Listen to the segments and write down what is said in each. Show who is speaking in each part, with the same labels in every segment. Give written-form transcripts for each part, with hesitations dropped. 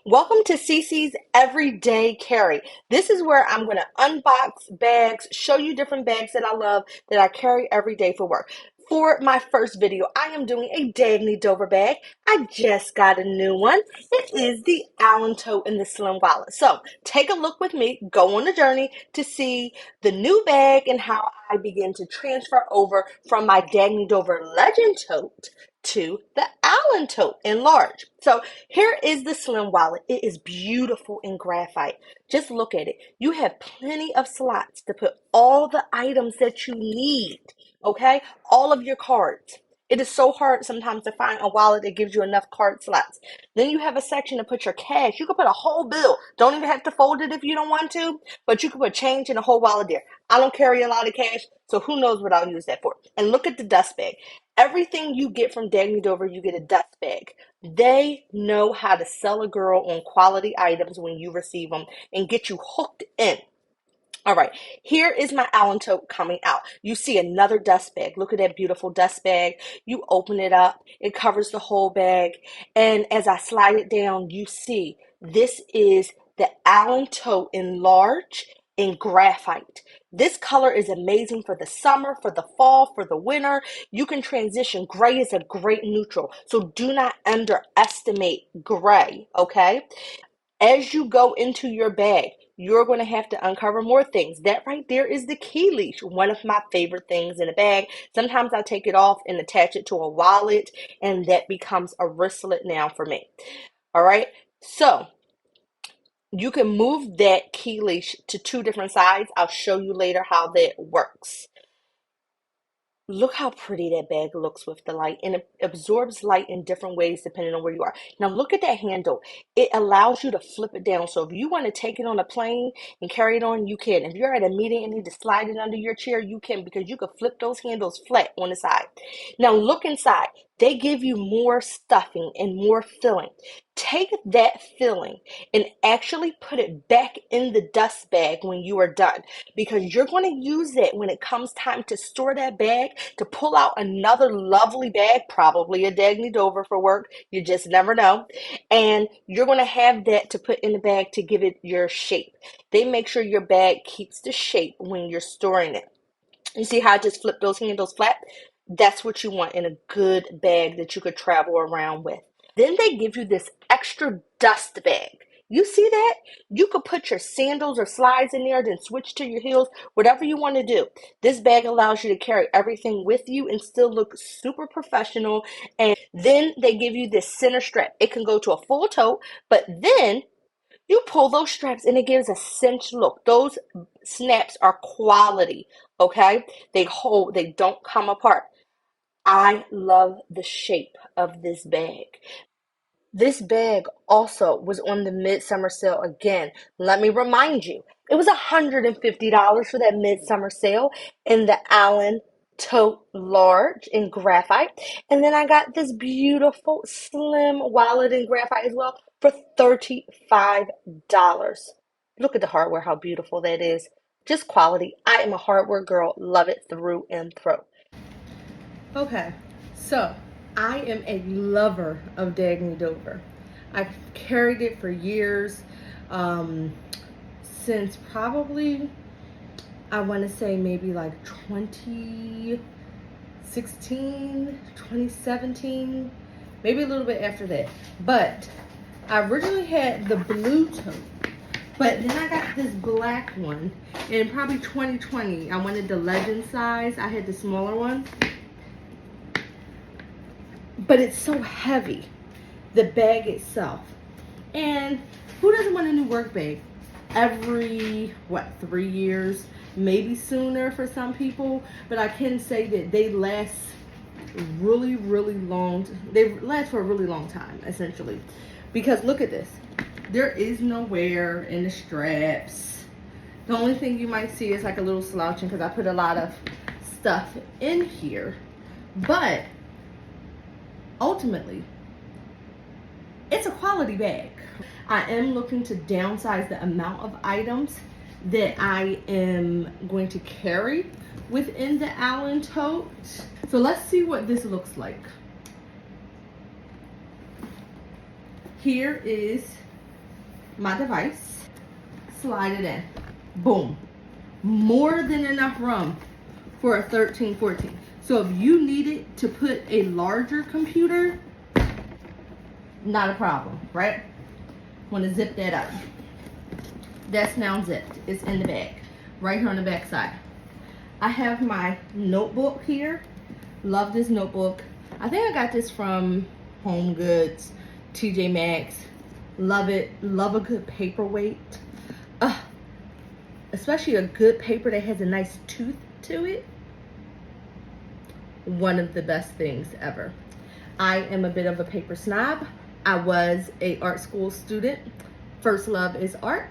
Speaker 1: Welcome to Cece's Everyday Carry. This is where I'm going to unbox bags, show you different bags that I love that I carry every day for work. For my first video, I am doing a Dagne Dover bag. I just got a new one. It is the Allyn Tote in the Slim Wallet. So take a look with me, go on a journey to see the new bag and how I begin to transfer over from my Dagne Dover Legend Tote to the Allyn Tote in large. So here is the Slim Wallet. It is beautiful in graphite. Just look at it. You have plenty of slots to put all the items that you need, okay? All of your cards. It is so hard sometimes to find a wallet that gives you enough card slots. Then you have a section to put your cash. You can put a whole bill. Don't even have to fold it if you don't want to, but you can put change in a whole wallet there. I don't carry a lot of cash, so who knows what I'll use that for. And look at the dust bag. Everything you get from Dagne Dover, you get a dust bag. They know how to sell a girl on quality items when you receive them and get you hooked in. All right, here is my Allyn Tote coming out. You see another dust bag. Look at that beautiful dust bag. You open it up. It covers the whole bag. And as I slide it down, you see this is the Allyn Tote in large in graphite. This color is amazing for the summer, for the fall, for the winter. You can transition. Gray is a great neutral. So do not underestimate gray, okay? As you go into your bag, you're going to have to uncover more things. That right there is the key leash, one of my favorite things in a bag. Sometimes I take it off and attach it to a wallet, and that becomes a wristlet now for me. All right, so you can move that key leash to two different sides. I'll show you later how that works. Look how pretty that bag looks with the light, and it absorbs light in different ways depending on where you are. Now look at that handle. It allows you to flip it down. So if you want to take it on a plane and carry it on, you can. If you're at a meeting and need to slide it under your chair, you can, because you can flip those handles flat on the side. Now look inside. They give you more stuffing and more filling. Take that filling and actually put it back in the dust bag when you are done, because you're going to use it when it comes time to store that bag to pull out another lovely bag, probably a Dagne Dover for work. You just never know. And you're going to have that to put in the bag to give it your shape. They make sure your bag keeps the shape when you're storing it. You see how I just flipped those handles flat? That's what you want in a good bag that you could travel around with. Then they give you this extra dust bag. You see that? You could put your sandals or slides in there, then switch to your heels, whatever you want to do. This bag allows you to carry everything with you and still look super professional. And then they give you this center strap. It can go to a full tote, but then you pull those straps and it gives a cinch look. Those snaps are quality, okay? They hold, they don't come apart. I love the shape of this bag. This bag also was on the midsummer sale again. Let me remind you, it was $150 for that midsummer sale in the Allyn Tote large in graphite. And then I got this beautiful slim wallet in graphite as well for $35. Look at the hardware, how beautiful that is. Just quality. I am a hardware girl, love it through and through. Okay, so I am a lover of Dagne Dover. I've carried it for years, since probably, I want to say maybe like 2016, 2017, maybe a little bit after that. But I originally had the blue tote, but then I got this black one in probably 2020. I wanted the legend size. I had the smaller one. But it's so heavy, the bag itself. And who doesn't want a new work bag? Every, 3 years, maybe sooner for some people. But I can say that they last really, really long. They last for a really long time, essentially. Because look at this. There is no wear in the straps. The only thing you might see is like a little slouching because I put a lot of stuff in here. But ultimately, it's a quality bag. I am looking to downsize the amount of items that I am going to carry within the Allyn Tote. So let's see what this looks like. Here is my device, slide it in. Boom. More than enough room for a 1314. So if you needed to put a larger computer, not a problem, right? Want to zip that up. That's now zipped. It's in the bag, right here on the back side. I have my notebook here. Love this notebook. I think I got this from Home Goods, TJ Maxx. Love it. Love a good paperweight. Especially a good paper that has a nice tooth to it. One of the best things ever. I am a bit of a paper snob. I was an art school student. First love is art,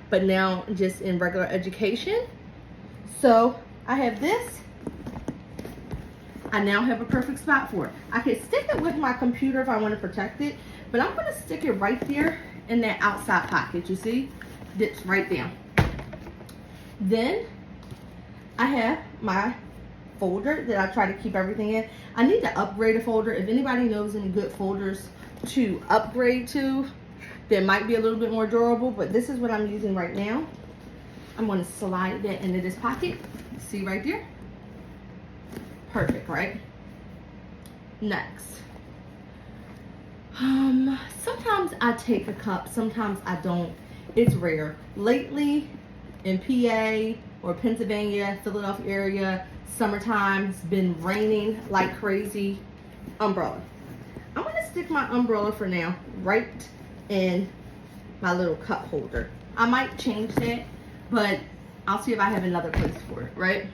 Speaker 1: but now just in regular education. So I have this. I now have a perfect spot for it. I can stick it with my computer if I want to protect it, but I'm going to stick it right there in that outside pocket. You see? Dips right down. Then I have my folder that I try to keep everything in. I need to upgrade a folder. If anybody knows any good folders to upgrade to, that might be a little bit more durable, but this is what I'm using right now. I'm going to slide that into this pocket. See right there? Perfect, right? Next. Sometimes I take a cup, sometimes I don't. It's rare. Lately, in PA or Pennsylvania, Philadelphia area, summertime, it's been raining like crazy. Umbrella. I'm going to stick my umbrella for now right in my little cup holder. I might change that, but I'll see if I have another place for it, right?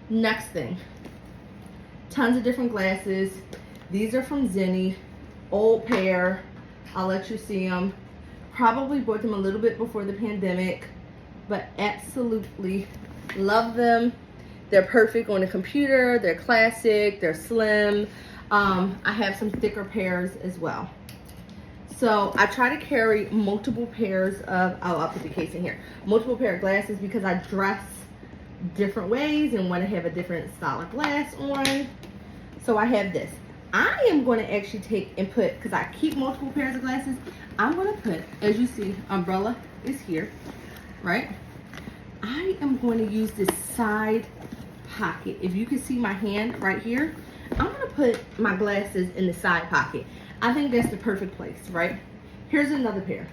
Speaker 1: Next thing. Tons of different glasses. These are from Zenni. Old pair. I'll let you see them. Probably bought them a little bit before the pandemic, but absolutely love them. They're perfect on a computer. They're classic. They're slim. I have some thicker pairs as well. So I try to carry multiple pairs of, I'll put the case in here, multiple pair of glasses because I dress different ways and want to have a different style of glass on. So I have this. I am going to actually take and put, because I keep multiple pairs of glasses, I'm going to put, as you see, umbrella is here, right? I am going to use this side pocket. If you can see my hand right here, I'm going to put my glasses in the side pocket. I think that's the perfect place, right? Here's another pair.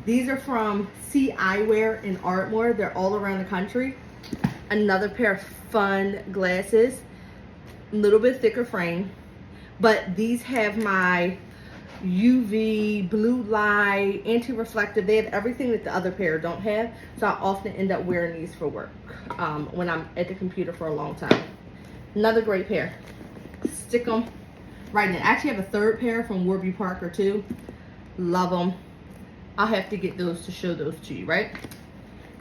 Speaker 1: These are from C Eyewear in Ardmore. They're all around the country. Another pair of fun glasses. A little bit thicker frame. But these have my UV, blue light, anti-reflective. They have everything that the other pair don't have. So I often end up wearing these for work when I'm at the computer for a long time. Another great pair. Stick them right in. I actually have a third pair from Warby Parker too. Love them. I'll have to get those to show those to you, right?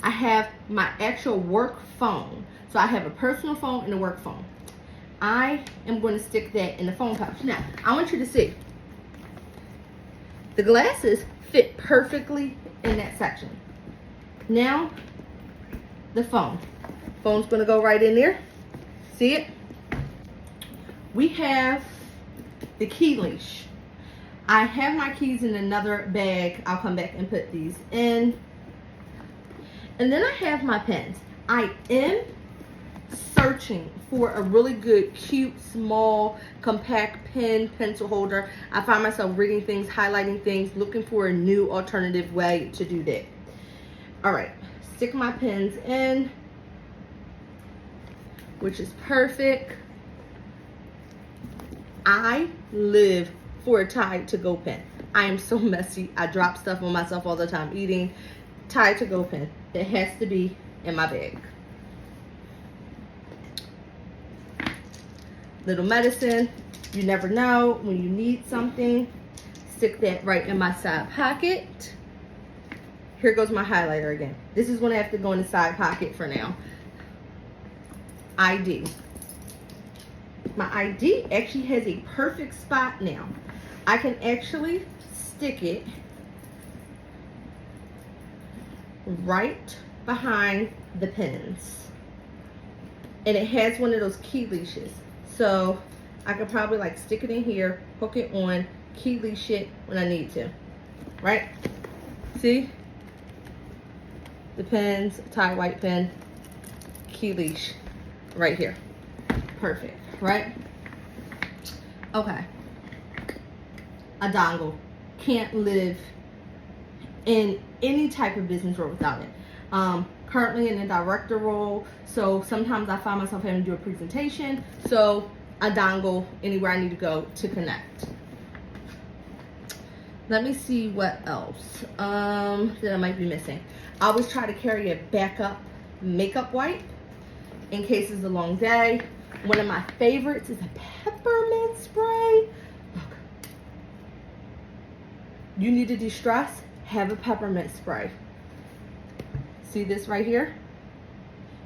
Speaker 1: I have my actual work phone. So I have a personal phone and a work phone. I am going to stick that in the phone pouch. Now, I want you to see. The glasses fit perfectly in that section. Now, the phone. Phone's going to go right in there. See it? We have the key leash. I have my keys in another bag. I'll come back and put these in. And then I have my pens. I am searching for a really good, cute, small, compact pen, pencil holder. I find myself reading things, highlighting things, looking for a new alternative way to do that. All right, stick my pens in, which is perfect. I live for a Tide to Go pen. I am so messy. I drop stuff on myself all the time eating. Tide to Go pen. It has to be in my bag. Little medicine. You never know when you need something. Stick that right in my side pocket. Here goes my highlighter again. This is going to have to go in the side pocket for now. ID. My ID actually has a perfect spot now. I can actually stick it right behind the pens. And it has one of those key leashes. So I could probably like stick it in here, hook it on, key leash it when I need to. right? See? The pins, tie white pin, key leash right here. Perfect, right? Okay. A dongle. Can't live in any type of business role without it. Currently in a director role, so sometimes I find myself having to do a presentation, so a dongle anywhere I need to go to connect. Let me see what else that I might be missing. I always try to carry a backup makeup wipe in case it's a long day. One of my favorites is a peppermint spray. Look. You need to de-stress, have a peppermint spray. See this right here?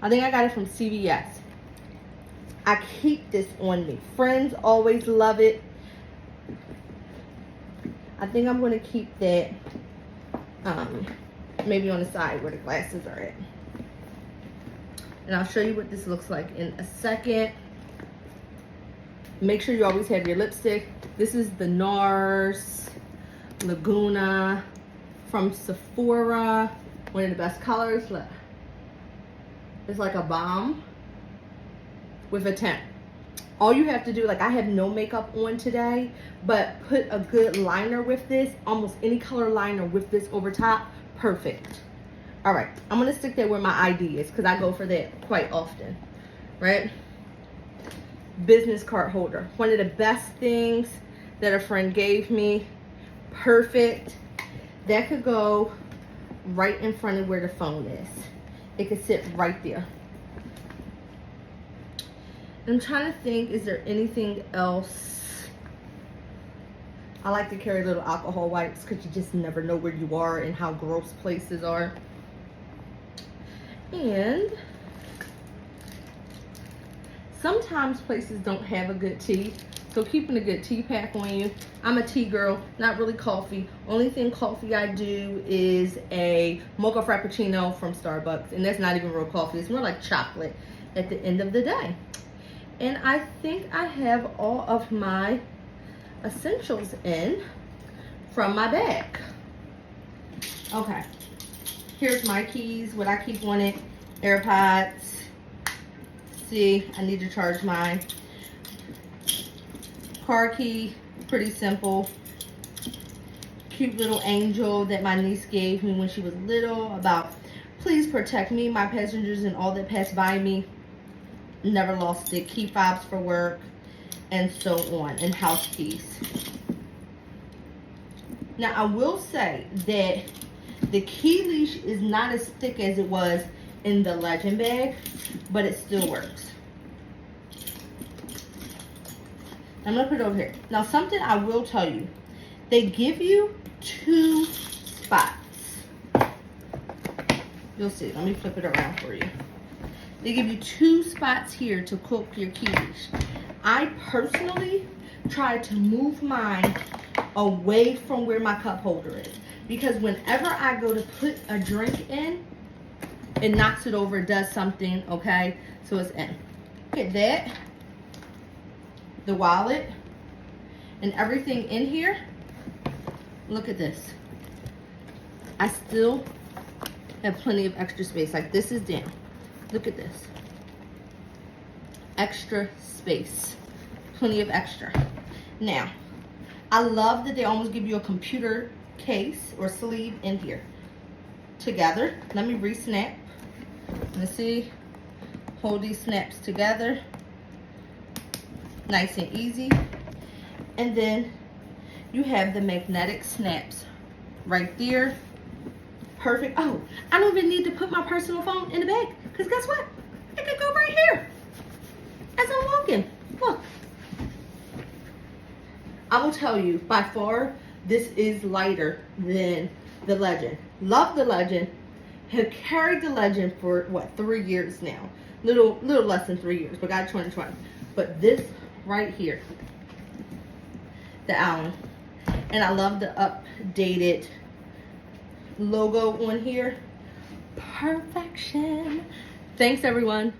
Speaker 1: I think I got it from CVS. I keep this on me. Friends always love it. I think I'm going to keep that maybe on the side where the glasses are at. And I'll show you what this looks like in a second. Make sure you always have your lipstick. This is the NARS Laguna from Sephora. One of the best colors. Look. It's like a balm with a tint. All you have to do, like I have no makeup on today, but put a good liner with this, almost any color liner with this over top, perfect. All right, I'm gonna stick that where my ID is because I go for that quite often, right? Business card holder, one of the best things that a friend gave me, perfect. That could go right in front of where the phone is. It could sit right there. I'm trying to think, is there anything else? I like to carry little alcohol wipes because you just never know where you are and how gross places are. And sometimes places don't have a good tea, so keeping a good tea pack on you. I'm a tea girl, not really coffee. Only thing coffee I do is a mocha frappuccino from Starbucks, and that's not even real coffee. It's more like chocolate at the end of the day. And I think I have all of my essentials in from my bag. Okay, here's my keys, what I keep on it, AirPods. See, I need to charge mine. Car key, pretty simple. Cute little angel that my niece gave me when she was little about, please protect me, my passengers, and all that pass by me. Never lost it. Key fobs for work, and so on, and house keys. Now, I will say that the key leash is not as thick as it was in the Legend bag, but it still works. I'm gonna put it over here. Now, something I will tell you, they give you 2 spots. You'll see. Let me flip it around for you. They give you 2 spots here to hook your key leash. I personally try to move mine away from where my cup holder is, because whenever I go to put a drink in, it knocks it over, it does something, okay? So it's in. Look at that. The wallet and everything in here. Look at this. I still have plenty of extra space. Like, this is down. Look at this. Extra space. Plenty of extra. Now, I love that they almost give you a computer case or sleeve in here. Together. Let me re-snap. Let's see. Hold these snaps together. Nice and easy. And then you have the magnetic snaps right there. Perfect. Oh, I don't even need to put my personal phone in the bag, because guess what? It could go right here as I'm walking. Look. I will tell you, by far, this is lighter than the Legend. Love the Legend. Have carried the Legend for, what, 3 years now. Little less than 3 years, but got 2020. But this right here, the Allyn. And I love the updated logo on here. Perfection. Thanks, everyone.